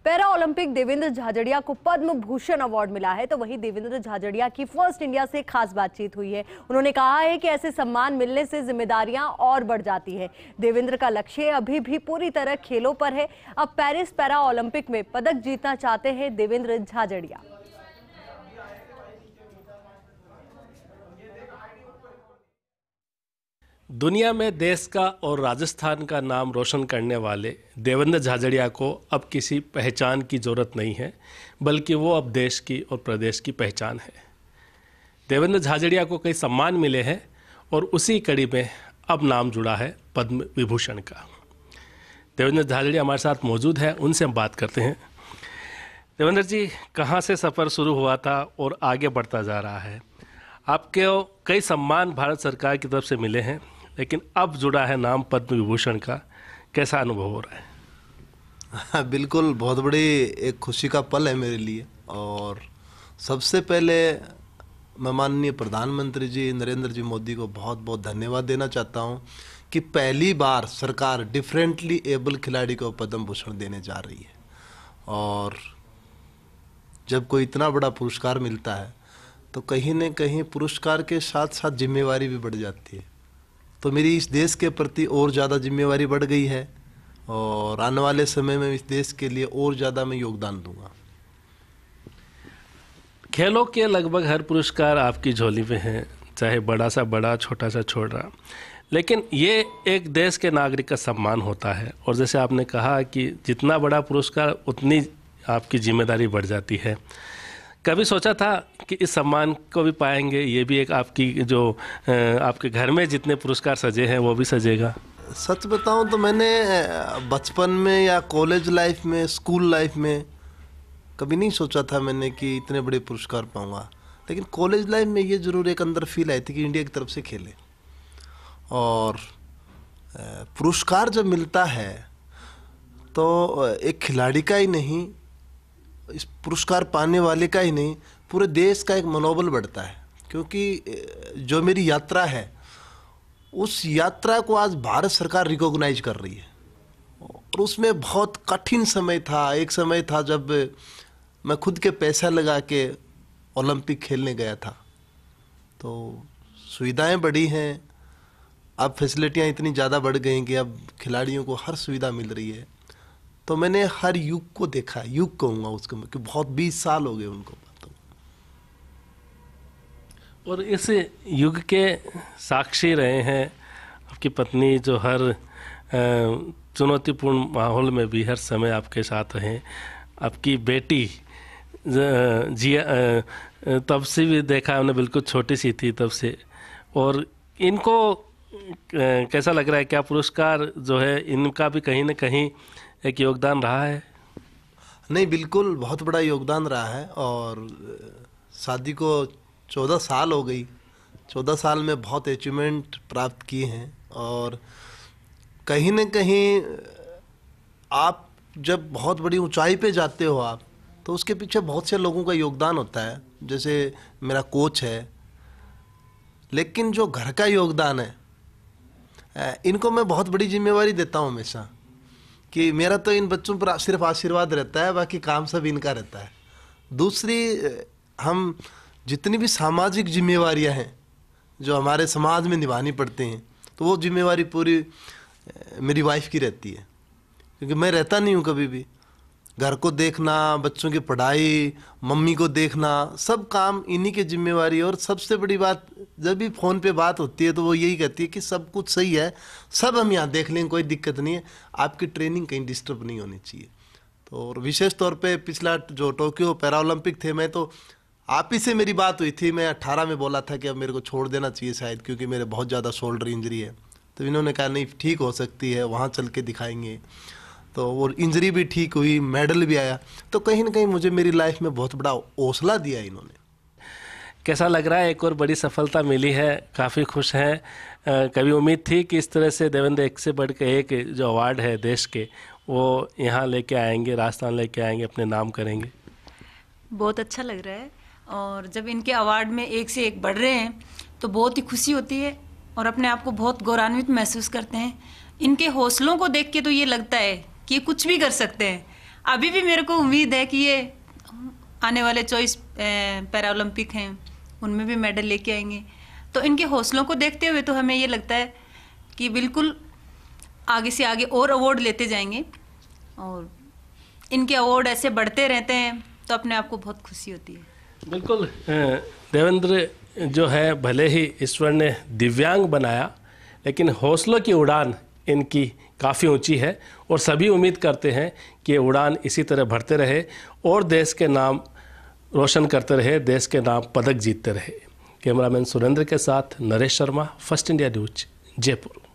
Para Olympic Devendra Jhajharia को Padma Bhushan award मिला है, तो वहीं देवेंद्र झाझड़िया की फर्स्ट इंडिया से खास बातचीत हुई है। उन्होंने कहा है कि ऐसे सम्मान मिलने से जिम्मेदारियां और बढ़ जाती है। देवेंद्र का लक्ष्य अभी भी पूरी तरह खेलों पर है। अब पेरिस पैरा ओलंपिक में पदक जीतना चाहते हैं देवेंद्र झाझड़िया। दुनिया में देश का और राजस्थान का नाम रोशन करने वाले देवेंद्र झाझड़िया को अब किसी पहचान की ज़रूरत नहीं है, बल्कि वो अब देश की और प्रदेश की पहचान है। देवेंद्र झाझड़िया को कई सम्मान मिले हैं और उसी कड़ी में अब नाम जुड़ा है पद्म विभूषण का। देवेंद्र झाझड़िया हमारे साथ मौजूद है, उनसे हम बात करते हैं। देवेंद्र जी, कहाँ से सफ़र शुरू हुआ था और आगे बढ़ता जा रहा है? आपके कई सम्मान भारत सरकार की तरफ से मिले हैं, लेकिन अब जुड़ा है नाम पद्म विभूषण का। कैसा अनुभव हो रहा है? हाँ, बिल्कुल बहुत बड़ी एक खुशी का पल है मेरे लिए। और सबसे पहले मैं माननीय प्रधानमंत्री जी नरेंद्र जी मोदी को बहुत बहुत धन्यवाद देना चाहता हूँ कि पहली बार सरकार डिफरेंटली एबल खिलाड़ी को पद्म भूषण देने जा रही है। और जब कोई इतना बड़ा पुरस्कार मिलता है तो कहीं न कहीं पुरस्कार के साथ साथ जिम्मेवारी भी बढ़ जाती है। तो मेरी इस देश के प्रति और ज़्यादा जिम्मेवारी बढ़ गई है और आने वाले समय में इस देश के लिए और ज़्यादा मैं योगदान दूंगा। खेलों के लगभग हर पुरस्कार आपकी झोली में है, चाहे बड़ा सा बड़ा, छोटा सा छोटा, लेकिन ये एक देश के नागरिक का सम्मान होता है। और जैसे आपने कहा कि जितना बड़ा पुरस्कार उतनी आपकी जिम्मेदारी बढ़ जाती है। कभी सोचा था कि इस सम्मान को भी पाएंगे? ये भी एक आपकी जो आपके घर में जितने पुरस्कार सजे हैं वो भी सजेगा? सच बताऊं तो मैंने बचपन में या कॉलेज लाइफ में, स्कूल लाइफ में कभी नहीं सोचा था मैंने कि इतने बड़े पुरस्कार पाऊंगा। लेकिन कॉलेज लाइफ में ये ज़रूर एक अंदर फील आई थी कि इंडिया की तरफ से खेले। और पुरस्कार जब मिलता है तो एक खिलाड़ी का ही नहीं, इस पुरस्कार पाने वाले का ही नहीं, पूरे देश का एक मनोबल बढ़ता है। क्योंकि जो मेरी यात्रा है उस यात्रा को आज भारत सरकार रिकॉग्नाइज कर रही है। और उसमें बहुत कठिन समय था। एक समय था जब मैं खुद के पैसा लगा के ओलंपिक खेलने गया था। तो सुविधाएं बढ़ी हैं, अब फैसिलिटियां इतनी ज़्यादा बढ़ गई कि अब खिलाड़ियों को हर सुविधा मिल रही है। तो मैंने हर युग को देखा, युग कहूँगा उसको कि बहुत 20 साल हो गए उनको। और इस युग के साक्षी रहे हैं आपकी पत्नी, जो हर चुनौतीपूर्ण माहौल में भी हर समय आपके साथ रहे। आपकी बेटी जिया, तब से भी देखा हमने, बिल्कुल छोटी सी थी तब से। और इनको कैसा लग रहा है? क्या पुरस्कार जो है इनका भी कहीं ना कहीं एक योगदान रहा है? नहीं, बिल्कुल बहुत बड़ा योगदान रहा है। और शादी को 14 साल हो गई। 14 साल में बहुत अचीवमेंट प्राप्त किए हैं। और कहीं न कहीं आप जब बहुत बड़ी ऊंचाई पे जाते हो आप, तो उसके पीछे बहुत से लोगों का योगदान होता है। जैसे मेरा कोच है, लेकिन जो घर का योगदान है, इनको मैं बहुत बड़ी जिम्मेवारी देता हूँ हमेशा कि मेरा तो इन बच्चों पर सिर्फ आशीर्वाद रहता है, बाकी काम सब इनका रहता है। दूसरी, हम जितनी भी सामाजिक जिम्मेवारियां हैं जो हमारे समाज में निभानी पड़ती हैं, तो वो जिम्मेवारी पूरी मेरी वाइफ की रहती है। क्योंकि मैं रहता नहीं हूँ कभी भी। घर को देखना, बच्चों की पढ़ाई, मम्मी को देखना, सब काम इन्हीं की जिम्मेवारी। और सबसे बड़ी बात, जब भी फ़ोन पे बात होती है तो वो यही कहती है कि सब कुछ सही है, सब हम यहाँ देख लेंगे, कोई दिक्कत नहीं है, आपकी ट्रेनिंग कहीं डिस्टर्ब नहीं होनी चाहिए। तो और विशेष तौर पे पिछला जो टोक्यो पैरा ओलंपिक थे, मैं तो आप ही से मेरी बात हुई थी। मैं 18 में बोला था कि अब मेरे को छोड़ देना चाहिए शायद, क्योंकि मेरे बहुत ज़्यादा शोल्डर इंजरी है। तो इन्होंने कहा नहीं, ठीक हो सकती है, वहाँ चल के दिखाएंगे। तो वो इंजरी भी ठीक हुई, मेडल भी आया। तो कहीं ना कहीं मुझे मेरी लाइफ में बहुत बड़ा हौसला दिया इन्होंने। कैसा लग रहा है? एक और बड़ी सफलता मिली है, काफ़ी खुश हैं। कभी उम्मीद थी कि इस तरह से देवेंद्र एक से बढ़ के एक जो अवार्ड है देश के, वो यहाँ लेके आएंगे, राजस्थान लेके आएंगे, अपने नाम करेंगे? बहुत अच्छा लग रहा है। और जब इनके अवार्ड में एक से एक बढ़ रहे हैं तो बहुत ही खुशी होती है और अपने आप को बहुत गौरवान्वित महसूस करते हैं। इनके हौसलों को देख के तो ये लगता है कि ये कुछ भी कर सकते हैं। अभी भी मेरे को उम्मीद है कि ये आने वाले 24 पैरा ओलंपिक हैं उनमें भी मेडल लेके आएंगे। तो इनके हौसलों को देखते हुए तो हमें ये लगता है कि बिल्कुल आगे से आगे और अवार्ड लेते जाएंगे और इनके अवार्ड ऐसे बढ़ते रहते हैं तो अपने आप को बहुत खुशी होती है। बिल्कुल, देवेंद्र जो है भले ही ईश्वर ने दिव्यांग बनाया, लेकिन हौसलों की उड़ान इनकी काफ़ी ऊंची है और सभी उम्मीद करते हैं कि ये उड़ान इसी तरह बढ़ते रहे और देश के नाम रोशन करते रहे, देश के नाम पदक जीतते रहे। कैमरामैन सुरेंद्र के साथ Naresh Sharma, first India news, Jaipur.